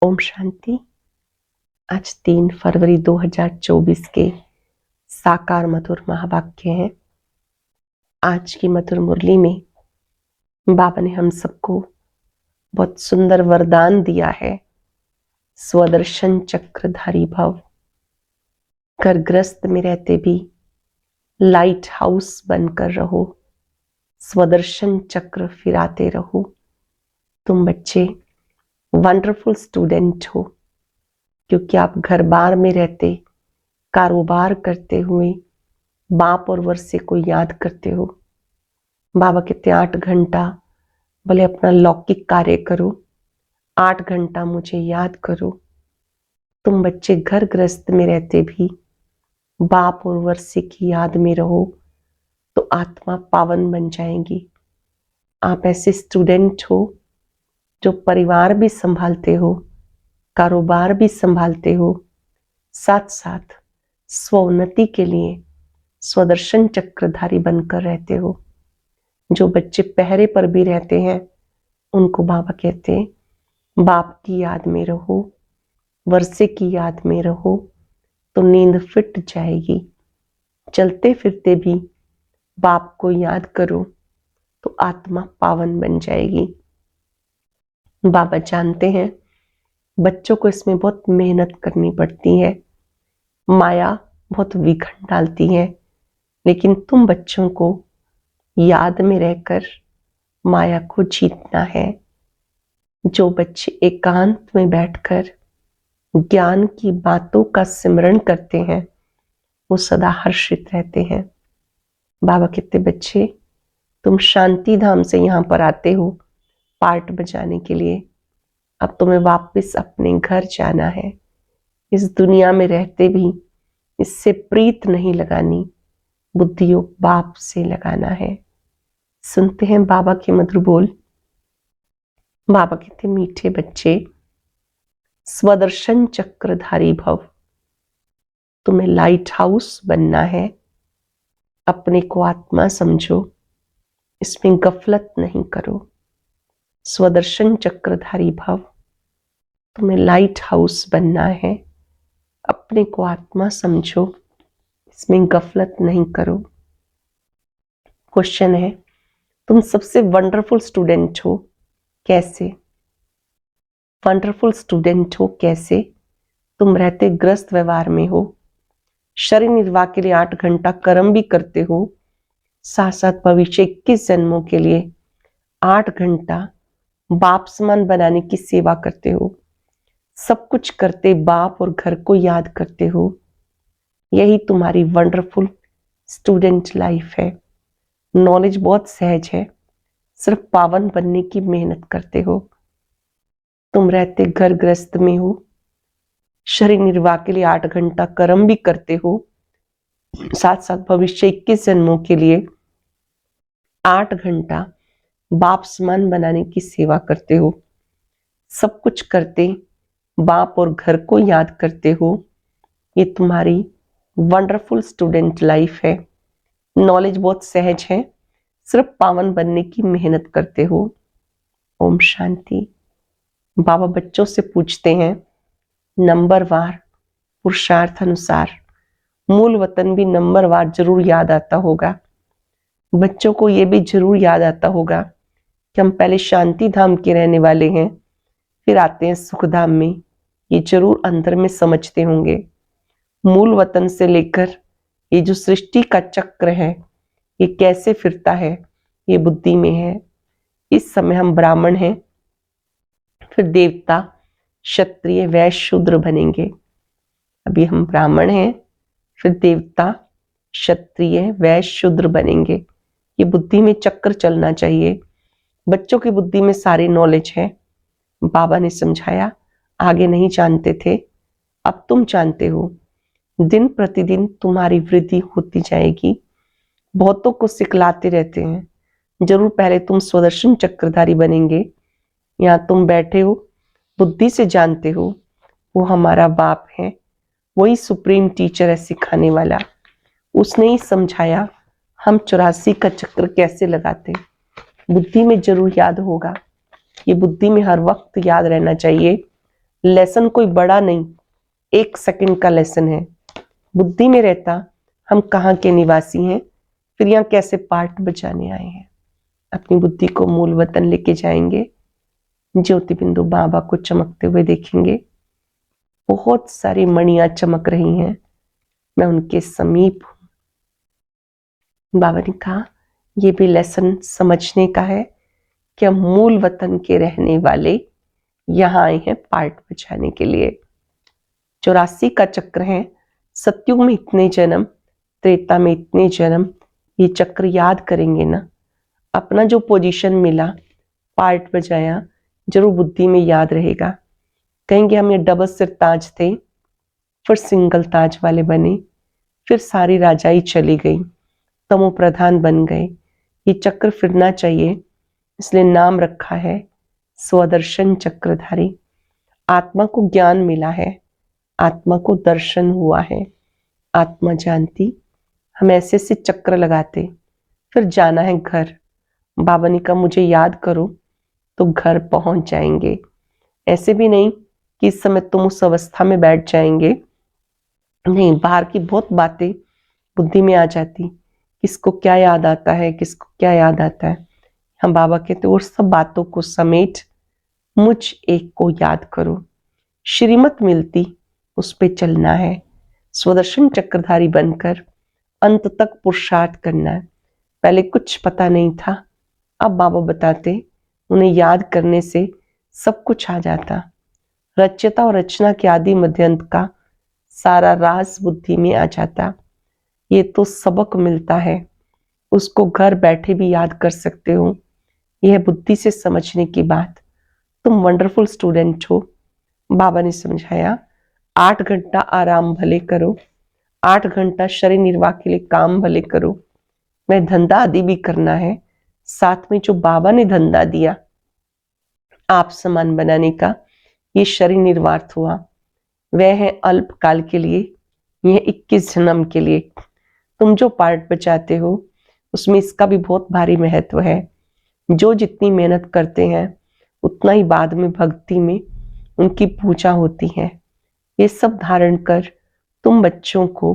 ओम शांति। आज 3 फरवरी 2024 के साकार मधुर महावाक्य हैं। आज की मधुर मुरली में बाबा ने हम सबको बहुत सुंदर वरदान दिया है। स्वदर्शन चक्रधारी भव। घरग्रस्त में रहते भी लाइट हाउस बनकर रहो, स्वदर्शन चक्र फिराते रहो। तुम बच्चे वंडरफुल स्टूडेंट हो, क्योंकि आप घर बार में रहते कारोबार करते हुए बाप और वर्षे को याद करते हो। बाबा कहते 8 घंटा भले अपना लौकिक कार्य करो, 8 घंटा मुझे याद करो। तुम बच्चे घर गृहस्थ में रहते भी बाप और वर्षे की याद में रहो तो आत्मा पावन बन जाएगी। आप ऐसे स्टूडेंट हो जो परिवार भी संभालते हो, कारोबार भी संभालते हो, साथ साथ स्वोन्नति के लिए स्वदर्शन चक्रधारी बनकर रहते हो। जो बच्चे पहरे पर भी रहते हैं उनको बाबा कहते हैं बाप की याद में रहो, वर्षे की याद में रहो तो नींद फिट जाएगी। चलते फिरते भी बाप को याद करो तो आत्मा पावन बन जाएगी। बाबा जानते हैं बच्चों को इसमें बहुत मेहनत करनी पड़ती है, माया बहुत विघन डालती है, लेकिन तुम बच्चों को याद में रहकर माया को जीतना है। जो बच्चे एकांत में बैठकर ज्ञान की बातों का सिमरण करते हैं वो सदा हर्षित रहते हैं। बाबा कहते बच्चे तुम शांति धाम से यहाँ पर आते हो पार्ट बजाने के लिए, अब तुम्हें वापस अपने घर जाना है। इस दुनिया में रहते भी इससे प्रीत नहीं लगानी, बुद्धियों बाप से लगाना है। सुनते हैं बाबा के मधुर बोल। बाबा कहते मीठे बच्चे स्वदर्शन चक्रधारी भव। तुम्हें लाइट हाउस बनना है, अपने को आत्मा समझो, इसमें गफलत नहीं करो। स्वदर्शन चक्रधारी भव। तुम्हें लाइट हाउस बनना है, अपने को आत्मा समझो, इसमें गफलत नहीं करो। क्वेश्चन है तुम सबसे वंडरफुल स्टूडेंट हो, कैसे? वंडरफुल स्टूडेंट हो कैसे? तुम रहते ग्रस्त व्यवहार में हो, शरीर निर्वाह के लिए 8 घंटा कर्म भी करते हो, साथ साथ भविष्य 21 जन्मों के लिए 8 घंटा बाप समान बनाने की सेवा करते हो। सब कुछ करते बाप और घर को याद करते हो। यही तुम्हारी वंडरफुल स्टूडेंट लाइफ है। नॉलेज बहुत सहज है, सिर्फ पावन बनने की मेहनत करते हो। तुम रहते घर गृहस्थ में हो, शरीर निर्वाह के लिए 8 घंटा कर्म भी करते हो, साथ साथ भविष्य 21 जन्मों के लिए 8 घंटा बाप समान बनाने की सेवा करते हो। सब कुछ करते बाप और घर को याद करते हो। ये तुम्हारी वंडरफुल स्टूडेंट लाइफ है। नॉलेज बहुत सहज है, सिर्फ पावन बनने की मेहनत करते हो। ओम शांति। बाबा बच्चों से पूछते हैं नंबरवार पुरुषार्थ अनुसार मूल वतन भी नंबरवार जरूर याद आता होगा। बच्चों को यह भी जरूर याद आता होगा कि हम पहले शांति धाम के रहने वाले हैं, फिर आते हैं सुख धाम में। ये जरूर अंदर में समझते होंगे। मूल वतन से लेकर ये जो सृष्टि का चक्र है ये कैसे फिरता है, ये बुद्धि में है। इस समय हम ब्राह्मण हैं, फिर देवता, क्षत्रिय, वैश्य, शूद्र बनेंगे। अभी हम ब्राह्मण हैं, फिर देवता, क्षत्रिय, वैश्य, शूद्र बनेंगे। ये बुद्धि में चक्र चलना चाहिए। बच्चों की बुद्धि में सारी नॉलेज है। बाबा ने समझाया, आगे नहीं जानते थे, अब तुम जानते हो। दिन प्रतिदिन तुम्हारी वृद्धि होती जाएगी। बहुतों को सिखलाते रहते हैं जरूर पहले तुम स्वदर्शन चक्रधारी बनेंगे। यहाँ तुम बैठे हो, बुद्धि से जानते हो वो हमारा बाप है, वही सुप्रीम टीचर है सिखाने वाला। उसने ही समझाया हम 84 का चक्र कैसे लगाते। बुद्धि में जरूर याद होगा। ये बुद्धि में हर वक्त याद रहना चाहिए। लेसन कोई बड़ा नहीं, 1 सेकंड का लेसन है। बुद्धि में रहता हम कहाँ के निवासी हैं, फिर यहाँ कैसे पार्ट बचाने आए हैं। अपनी बुद्धि को मूल वतन लेके जाएंगे। ज्योति बिंदु बाबा को चमकते हुए देखेंगे। बहुत सारी मणियां चमक रही हैं, मैं उनके समीप हूं। बाबा ने कहा ये भी लेसन समझने का है कि हम मूल वतन के रहने वाले यहाँ आए हैं पार्ट बचाने के लिए। 84 का चक्र है। सतयुग में इतने जन्म, त्रेता में इतने जन्म, ये चक्र याद करेंगे ना, अपना जो पोजीशन मिला, पार्ट बजाया, जरूर बुद्धि में याद रहेगा। कहेंगे हम ये डबल सिर ताज थे, फिर सिंगल ताज वाले बने, फिर सारी राजाई चली गई, तमो प्रधान बन गए। ये चक्र फिरना चाहिए, इसलिए नाम रखा है स्वदर्शन चक्रधारी। आत्मा को ज्ञान मिला है, आत्मा को दर्शन हुआ है, आत्मा जानती। हम ऐसे से चक्र लगाते, फिर जाना है घर। बाबा ने कहा मुझे याद करो तो घर पहुंच जाएंगे। ऐसे भी नहीं कि इस समय तुम उस अवस्था में बैठ जाएंगे, नहीं, बाहर की बहुत बातें बुद्धि में आ जाती, किसको क्या याद आता है, किसको क्या याद आता है। हम बाबा कहते और सब बातों को समेट मुझ एक को याद करो। श्रीमत मिलती उस पे चलना है, स्वदर्शन चक्रधारी बनकर अंत तक पुरुषार्थ करना है। पहले कुछ पता नहीं था, अब बाबा बताते, उन्हें याद करने से सब कुछ आ जाता। रच्यता और रचना के आदि मध्यंत का सारा राज बुद्धि में आ जाता। ये तो सबक मिलता है, उसको घर बैठे भी याद कर सकते हो। यह बुद्धि से समझने की बात। तुम वंडरफुल स्टूडेंट हो। बाबा ने समझाया 8 घंटा आराम भले करो, 8 घंटा शरीर निर्वाह के लिए काम भले करो। मैं धंधा आदि भी करना है, साथ में जो बाबा ने धंधा दिया आप समान बनाने का, ये शरीर निर्वार्थ हुआ। वह है अल्पकाल के लिए, यह 21 जन्म के लिए। तुम जो पार्ट बचाते हो उसमें इसका भी बहुत भारी महत्व है। जो जितनी मेहनत करते हैं उतना ही बाद में भक्ति में उनकी पूजा होती है। ये सब धारण कर तुम बच्चों को,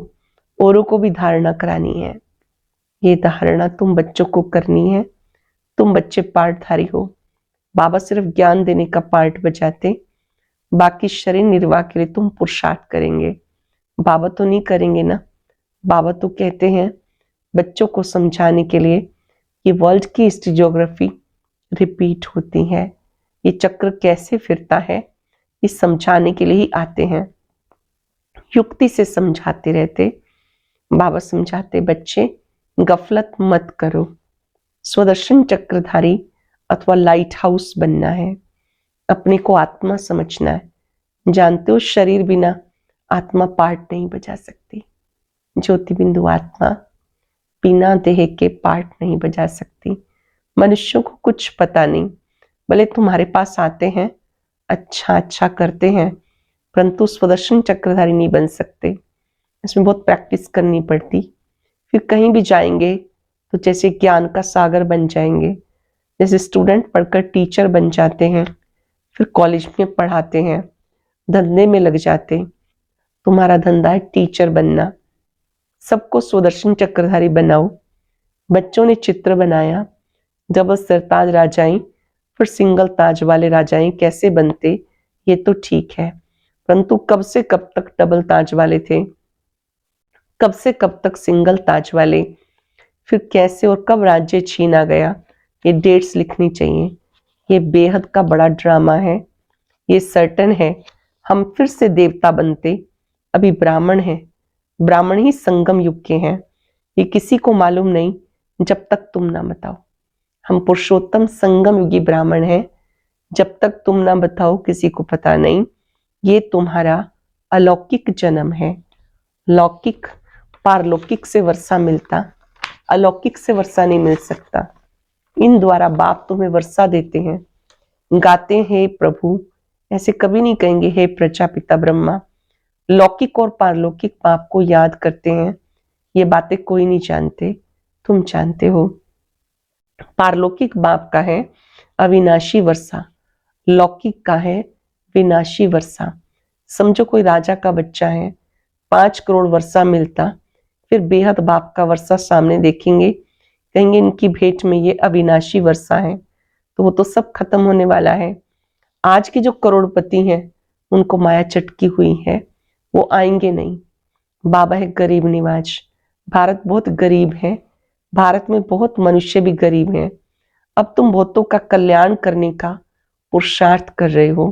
औरों को भी धारणा करानी है। ये धारणा तुम बच्चों को करनी है। तुम बच्चे पार्टधारी हो। बाबा सिर्फ ज्ञान देने का पार्ट बचाते, बाकी शरीर निर्वाह के लिए तुम पुरुषार्थ करेंगे। बाबा तो नहीं करेंगे ना। बाबा तो कहते हैं बच्चों को समझाने के लिए कि वर्ल्ड की हिस्ट्री ज्योग्राफी रिपीट होती है, ये चक्र कैसे फिरता है, ये समझाने के लिए ही आते हैं। युक्ति से समझाते रहते। बाबा समझाते बच्चे गफलत मत करो। स्वदर्शन चक्रधारी अथवा लाइट हाउस बनना है। अपने को आत्मा समझना है। जानते हो शरीर बिना आत्मा पार्ट नहीं बजा सकती। ज्योति बिंदु आत्मा बिना देह के पार्ट नहीं बजा सकती। मनुष्यों को कुछ पता नहीं, भले तुम्हारे पास आते हैं, अच्छा अच्छा करते हैं, परंतु स्वदर्शन चक्रधारी नहीं बन सकते। इसमें बहुत प्रैक्टिस करनी पड़ती। फिर कहीं भी जाएंगे तो जैसे ज्ञान का सागर बन जाएंगे। जैसे स्टूडेंट पढ़कर टीचर बन जाते हैं, फिर कॉलेज में पढ़ाते हैं, धंधे में लग जाते। तुम्हारा धंधा है टीचर बनना। सबको स्वदर्शन चक्रधारी बनाओ। बच्चों ने चित्र बनाया, डबल सरताज राजाएं फिर सिंगल ताज वाले राजाएं कैसे बनते, ये तो ठीक है, परंतु कब से कब तक डबल ताज वाले थे, कब से कब तक सिंगल ताज वाले, फिर कैसे और कब राज्य छीना गया, ये डेट्स लिखनी चाहिए। ये बेहद का बड़ा ड्रामा है। ये सर्टन है हम फिर से देवता बनते। अभी ब्राह्मण है, ब्राह्मण ही संगम युग के हैं। ये किसी को मालूम नहीं जब तक तुम ना बताओ। हम पुरुषोत्तम संगम युगी ब्राह्मण हैं, जब तक तुम ना बताओ किसी को पता नहीं। ये तुम्हारा अलौकिक जन्म है। लौकिक पारलौकिक से वर्षा मिलता, अलौकिक से वर्षा नहीं मिल सकता। इन द्वारा बाप तुम्हें वर्षा देते हैं। गाते हैं प्रभु, ऐसे कभी नहीं कहेंगे हे प्रजापिता ब्रह्मा। लौकिक और पारलौकिक बाप को याद करते हैं। ये बातें कोई नहीं जानते, तुम जानते हो। पारलौकिक बाप का है अविनाशी वर्षा, लौकिक का है विनाशी वर्षा। समझो कोई राजा का बच्चा है, 5 करोड़ वर्षा मिलता, फिर बेहद बाप का वर्षा सामने देखेंगे, कहेंगे इनकी भेंट में ये अविनाशी वर्षा है, तो वो तो सब खत्म होने वाला है। आज के जो करोड़पति हैं उनको माया चटकी हुई है, वो आएंगे नहीं। बाबा है गरीब निवाज। भारत बहुत गरीब है, भारत में बहुत मनुष्य भी गरीब हैं। अब तुम बहुतों का कल्याण करने का पुरुषार्थ कर रहे हो।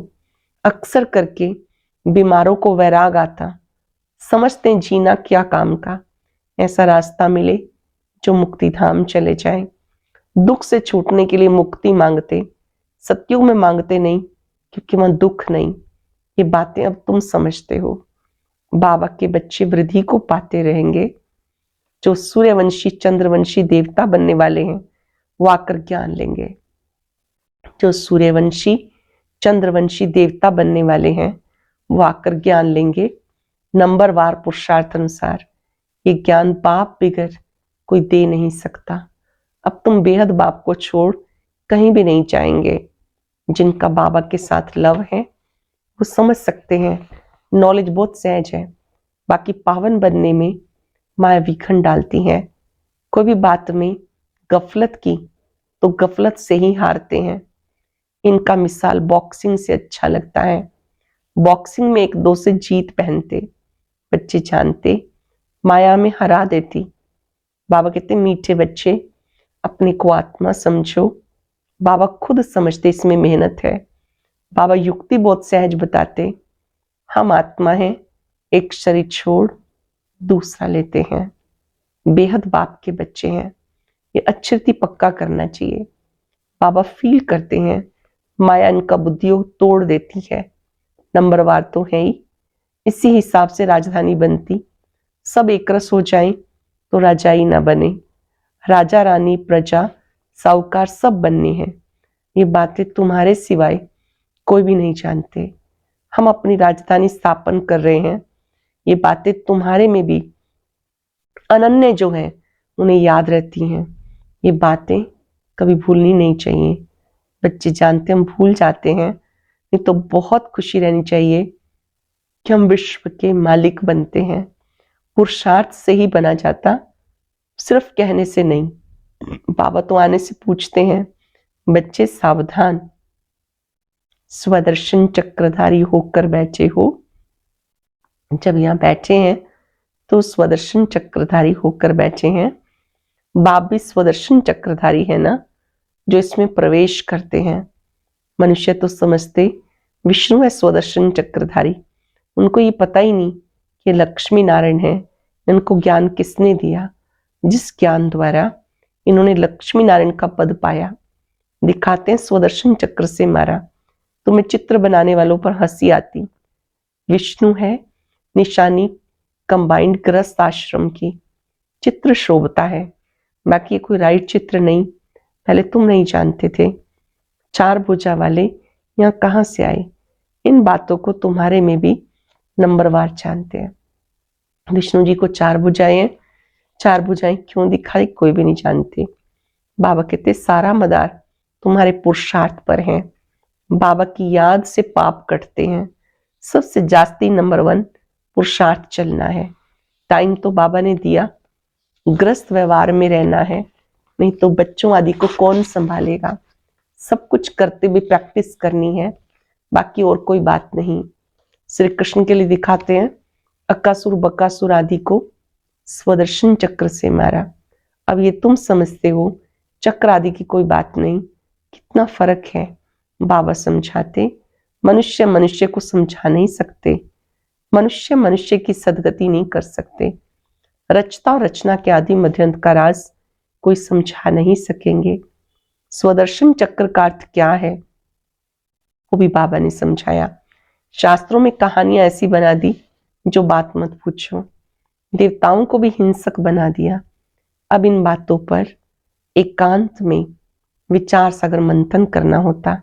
अक्सर करके बीमारों को वैराग आता, समझते हैं जीना क्या काम का, ऐसा रास्ता मिले जो मुक्ति धाम चले जाए। दुख से छूटने के लिए मुक्ति मांगते, सतयुग में मांगते नहीं, क्योंकि वहां दुख नहीं। ये बातें अब तुम समझते हो। बाबा के बच्चे वृद्धि को पाते रहेंगे। जो सूर्यवंशी चंद्रवंशी देवता बनने वाले हैं वो आकर ज्ञान लेंगे। जो सूर्यवंशी चंद्रवंशी देवता बनने वाले हैं वो आकर ज्ञान लेंगे। नंबरवार पुरुषार्थ अनुसार ये ज्ञान बाप बिगर कोई दे नहीं सकता। अब तुम बेहद बाप को छोड़ कहीं भी नहीं जाएंगे। जिनका बाबा के साथ लव है वो समझ सकते हैं, नॉलेज बहुत सहज है। बाकी पावन बनने में माया विघन डालती है। कोई भी बात में गफलत की तो गफलत से ही हारते हैं। इनका मिसाल बॉक्सिंग से अच्छा लगता है। बॉक्सिंग में एक दो से जीत पहनते, बच्चे जानते माया में हरा देती। बाबा कहते मीठे बच्चे अपने को आत्मा समझो। बाबा खुद समझते इसमें मेहनत है। बाबा युक्ति बहुत सहज बताते, हम आत्मा हैं, एक शरीर छोड़ दूसरा लेते हैं। बेहद बाप के बच्चे हैं, ये अच्छी पक्का करना चाहिए। बाबा फील करते हैं माया इनका बुद्धियों तोड़ देती है। नंबरवार तो है ही, इसी हिसाब से राजधानी बनती। सब एक रस हो जाए तो राजाई ना बने। राजा रानी प्रजा साहूकार सब बनने हैं। ये बातें तुम्हारे सिवाय कोई भी नहीं जानते। हम अपनी राजधानी स्थापन कर रहे हैं। ये बातें तुम्हारे में भी अनन्य जो है उन्हें याद रहती हैं। ये बातें कभी भूलनी नहीं चाहिए। बच्चे जानते हम भूल जाते हैं, नहीं तो बहुत खुशी रहनी चाहिए कि हम विश्व के मालिक बनते हैं। पुरुषार्थ से ही बना जाता, सिर्फ कहने से नहीं। बाबा तो आने से पूछते हैं, बच्चे सावधान, स्वदर्शन चक्रधारी होकर बैठे हो। जब यहाँ बैठे हैं तो स्वदर्शन चक्रधारी होकर बैठे हैं। बाप भी स्वदर्शन चक्रधारी है ना, जो इसमें प्रवेश करते हैं। मनुष्य तो समझते विष्णु है स्वदर्शन चक्रधारी। उनको ये पता ही नहीं कि लक्ष्मी नारायण है। इनको ज्ञान किसने दिया? जिस ज्ञान द्वारा इन्होंने लक्ष्मी नारायण का पद पाया। दिखाते हैं स्वदर्शन चक्र से मारा। तुम्हें चित्र बनाने वालों पर हंसी आती। विष्णु है निशानी कंबाइंड ग्रस्त आश्रम की। चित्र शोभता है, बाकी कोई राइट चित्र नहीं। पहले तुम नहीं जानते थे। 4 भुजा वाले यहाँ कहाँ से आए? इन बातों को तुम्हारे में भी नंबरवार जानते हैं। विष्णु जी को 4 भुजाएं हैं। 4 भुजाएं क्यों दिखाई कोई भी नहीं जानते। बाबा कहते सारा मदार तुम्हारे पुरुषार्थ पर है। बाबा की याद से पाप कटते हैं। सबसे जास्ती नंबर 1 पुरुषार्थ चलना है। टाइम तो बाबा ने दिया, ग्रस्त व्यवहार में रहना है, नहीं तो बच्चों आदि को कौन संभालेगा। सब कुछ करते हुए प्रैक्टिस करनी है, बाकी और कोई बात नहीं। श्री कृष्ण के लिए दिखाते हैं अक्कासुर बक्कासुर आदि को स्वदर्शन चक्र से मारा। अब ये तुम समझते हो चक्र आदि की कोई बात नहीं। कितना फर्क है। बाबा समझाते मनुष्य मनुष्य को समझा नहीं सकते। मनुष्य मनुष्य की सदगति नहीं कर सकते। रचता और रचना के आदि मध्यंत का राज कोई समझा नहीं सकेंगे। स्वदर्शन चक्र का अर्थ क्या है वो भी बाबा ने समझाया। शास्त्रों में कहानियां ऐसी बना दी जो बात मत पूछो। देवताओं को भी हिंसक बना दिया। अब इन बातों पर एकांत में विचार सागर मंथन करना होता।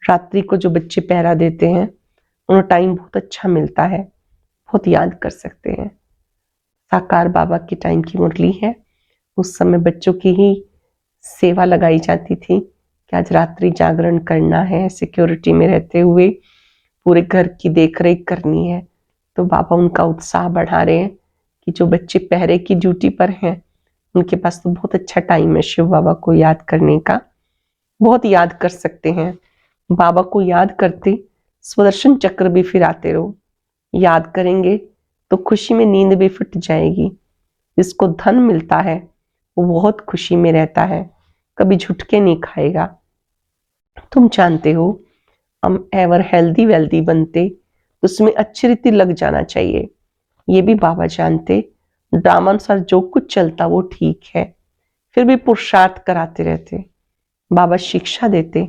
रात्रि को जो बच्चे पहरा देते हैं उन्हें टाइम बहुत अच्छा मिलता है, बहुत याद कर सकते हैं। साकार बाबा के टाइम की मुरली है। उस समय बच्चों की ही सेवा लगाई जाती थी कि आज रात्रि जागरण करना है। सिक्योरिटी में रहते हुए पूरे घर की देखरेख करनी है। तो बाबा उनका उत्साह बढ़ा रहे हैं कि जो बच्चे पहरे की ड्यूटी पर हैं उनके पास तो बहुत अच्छा टाइम है शिव बाबा को याद करने का, बहुत याद कर सकते हैं। बाबा को याद करते सुदर्शन चक्र भी फिर आते रहो, याद करेंगे तो खुशी में नींद भी फट जाएगी। जिसको धन मिलता है वो बहुत खुशी में रहता है, कभी झुटके नहीं खाएगा। तुम जानते हो हम एवर हेल्दी वेल्दी बनते तो उसमें अच्छी रीति लग जाना चाहिए, ये भी बाबा जानते। ड्रामा अनुसार जो कुछ चलता वो ठीक है, फिर भी पुरुषार्थ कराते रहते। बाबा शिक्षा देते।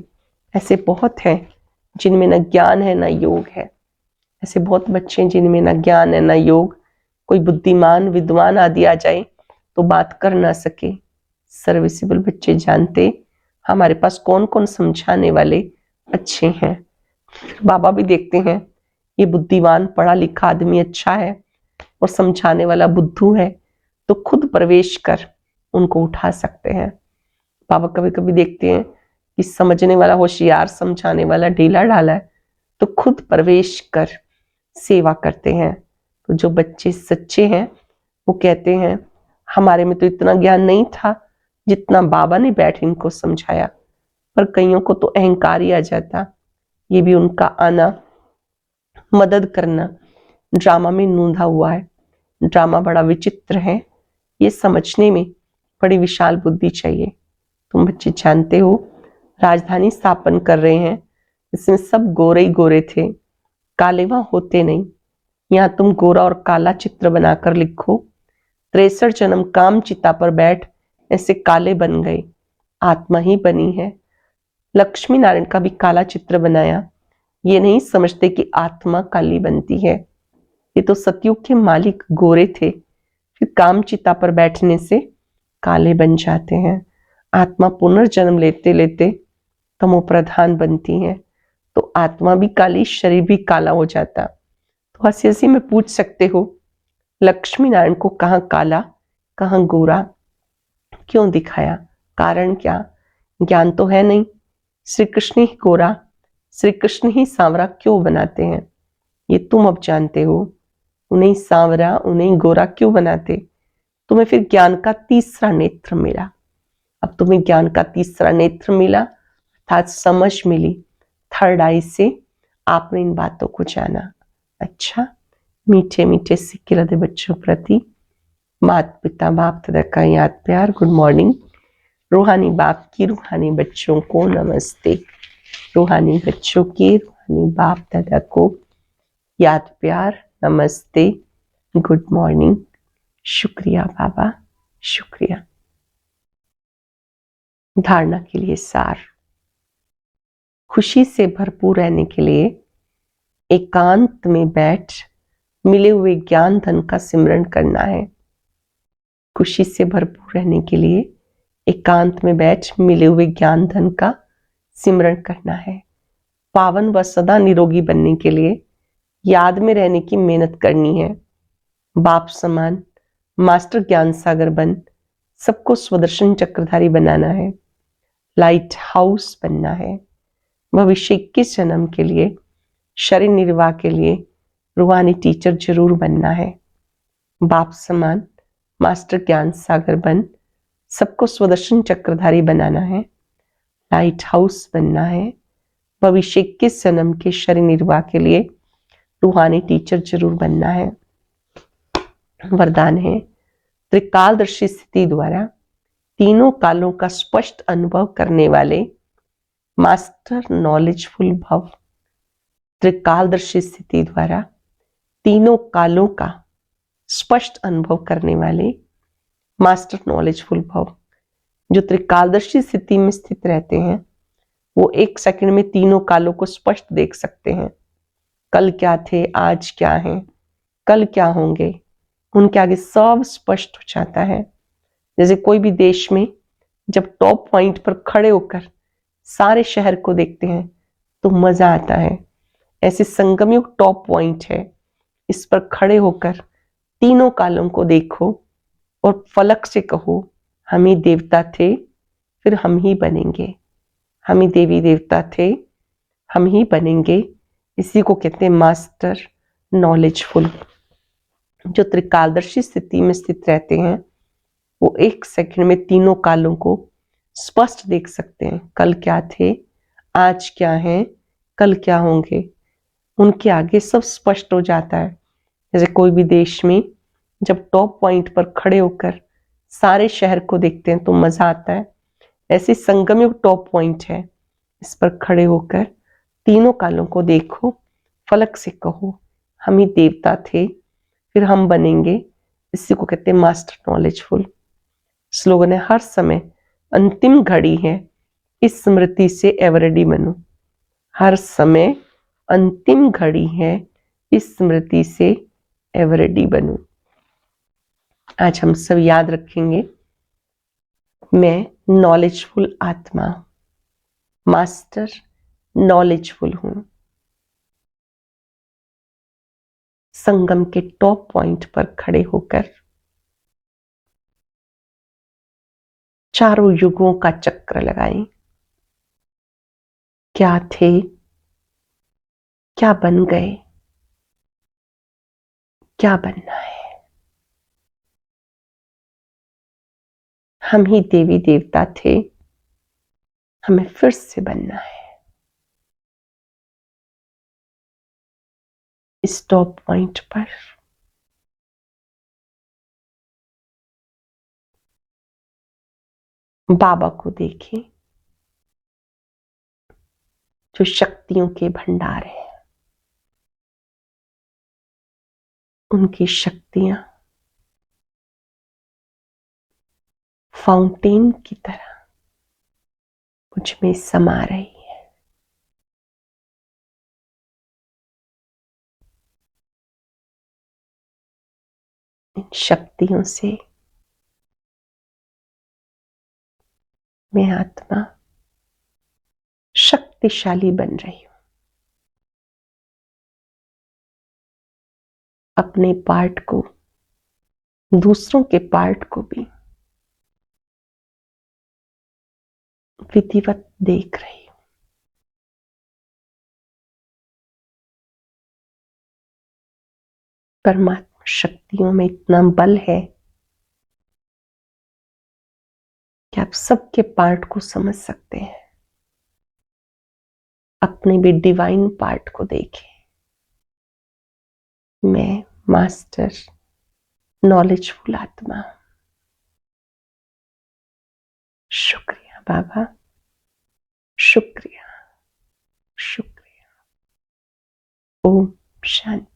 ऐसे बहुत हैं जिनमें न ज्ञान है न योग है, ऐसे बहुत बच्चे हैं जिनमें न ज्ञान है न योग। कोई बुद्धिमान विद्वान आदि आ जाए तो बात कर ना सके। सर्विसेबल बच्चे जानते हमारे पास कौन कौन समझाने वाले अच्छे हैं। बाबा भी देखते हैं ये बुद्धिमान पढ़ा लिखा आदमी अच्छा है और समझाने वाला बुद्धू है, तो खुद प्रवेश कर उनको उठा सकते हैं। बाबा कभी कभी देखते हैं कि समझने वाला होशियार समझाने वाला ढीला ढाला है, तो खुद प्रवेश कर सेवा करते हैं। तो जो बच्चे सच्चे हैं वो कहते हैं हमारे में तो इतना ज्ञान नहीं था जितना बाबा ने बैठ इनको समझाया। पर कईयों को तो अहंकार ही आ जाता, ये भी उनका आना मदद करना ड्रामा में नूंधा हुआ है। ड्रामा बड़ा विचित्र है, ये समझने में बड़ी विशाल बुद्धि चाहिए। तुम बच्चे जानते हो राजधानी स्थापन कर रहे हैं, इसमें सब गोरे ही गोरे थे, काले वहां होते नहीं। यहाँ तुम गोरा और काला चित्र बनाकर लिखो, 63 जन्म काम चिता पर बैठ ऐसे काले बन गए, आत्मा ही बनी है। लक्ष्मी नारायण का भी काला चित्र बनाया, ये नहीं समझते कि आत्मा काली बनती है। ये तो सतयुग के मालिक गोरे थे, फिर काम चिता पर बैठने से काले बन जाते हैं। आत्मा पुनर्जन्म लेते लेते तमो प्रधान बनती है, तो आत्मा भी काली शरीर भी काला हो जाता। तो हंसी हंसी में पूछ सकते हो लक्ष्मी नारायण को कहाँ काला कहाँ गोरा क्यों दिखाया, कारण क्या? ज्ञान तो है नहीं। श्री कृष्ण ही गोरा श्री कृष्ण ही सांवरा क्यों बनाते हैं, ये तुम अब जानते हो। उन्हें सांवरा उन्हें गोरा क्यों बनाते? तुम्हें फिर ज्ञान का तीसरा नेत्र मिला। अब तुम्हें ज्ञान का तीसरा नेत्र मिला अर्थात समझ मिली, थर्ड आई से आपने इन बातों को जाना। अच्छा, मीठे मीठे सिक्के लदे बच्चों प्रति माता पिता बाप दादा का याद प्यार गुड मॉर्निंग। रूहानी बाप की रूहानी बच्चों को नमस्ते। रूहानी बच्चों की रूहानी बाप दादा को याद प्यार नमस्ते गुड मॉर्निंग। शुक्रिया बाबा, शुक्रिया। धारणा के लिए सार। खुशी से भरपूर रहने के लिए एकांत में बैठ मिले हुए ज्ञान धन का सिमरन करना है। खुशी से भरपूर रहने के लिए एकांत में बैठ मिले हुए ज्ञान धन का सिमरन करना है। पावन व सदा निरोगी बनने के लिए याद में रहने की मेहनत करनी है। बाप समान मास्टर ज्ञान सागर बन सबको स्वदर्शन चक्रधारी बनाना है। लाइट हाउस बनना है। भविष्य 21 जन्म के लिए शरीर निर्वाह के लिए रूहानी टीचर जरूर बनना है। बाप समान मास्टर ज्ञान सागर बन सबको स्वदर्शन चक्रधारी बनाना है। लाइट हाउस बनना है। भविष्य 21 जन्म के शरीर निर्वाह के लिए रूहानी टीचर जरूर बनना है। वरदान है त्रिकालदर्शी स्थिति द्वारा तीनों कालों का स्पष्ट अनुभव करने वाले मास्टर नॉलेजफुल भव। त्रिकालदर्शी स्थिति द्वारा तीनों कालों का स्पष्ट अनुभव करने वाले मास्टर नॉलेजफुल भव। जो त्रिकालदर्शी स्थिति में स्थित रहते हैं वो 1 सेकंड में तीनों कालों को स्पष्ट देख सकते हैं। कल क्या थे, आज क्या है, कल क्या होंगे, उनके आगे सब स्पष्ट हो जाता है। जैसे कोई भी देश में जब टॉप पॉइंट पर खड़े होकर सारे शहर को देखते हैं तो मजा आता है। ऐसे संगमयुग टॉप पॉइंट है, इस पर खड़े होकर तीनों कालों को देखो और फलक से कहो हम ही देवता थे फिर हम ही बनेंगे, हम ही देवी देवता थे हम ही बनेंगे, इसी को कहते हैं मास्टर नॉलेजफुल। जो त्रिकालदर्शी स्थिति में स्थित रहते हैं वो 1 सेकंड में तीनों कालों को स्पष्ट देख सकते हैं। कल क्या थे, आज क्या है, कल क्या होंगे, उनके आगे सब स्पष्ट हो जाता है। जैसे कोई भी देश में जब टॉप पॉइंट पर खड़े होकर सारे शहर को देखते हैं तो मजा आता है, ऐसे संगमयुग टॉप पॉइंट है। इस पर खड़े होकर तीनों कालों को देखो, फलक से कहो हम ही देवता थे फिर हम बनेंगे। इसी को कहते हैं मास्टर नॉलेजफुल। स्लोगन है हर समय अंतिम घड़ी है, इस स्मृति से एवर रेडी बनो। हर समय अंतिम घड़ी है, इस स्मृति से एवर रेडी बनो। आज हम सब याद रखेंगे, मैं नॉलेजफुल आत्मा, मास्टर नॉलेजफुल हूं। संगम के टॉप पॉइंट पर खड़े होकर चारों युगों का चक्र लगाएं। क्या थे, क्या बन गए, क्या बनना है। हम ही देवी देवता थे, हमें फिर से बनना है। इस टॉप पॉइंट पर बाबा को देखें जो शक्तियों के भंडार है। उनकी शक्तियां फाउंटेन की तरह मुझ में समा रही है। इन शक्तियों से मैं आत्मा शक्तिशाली बन रही हूं। अपने पार्ट को, दूसरों के पार्ट को भी विधिवत देख रही हूं। परमात्मा शक्तियों में इतना बल है कि आप सबके पार्ट को समझ सकते हैं। अपने भी डिवाइन पार्ट को देखें। मैं मास्टर नॉलेजफुल आत्मा हूं। शुक्रिया बाबा, शुक्रिया, शुक्रिया। ओम शांति।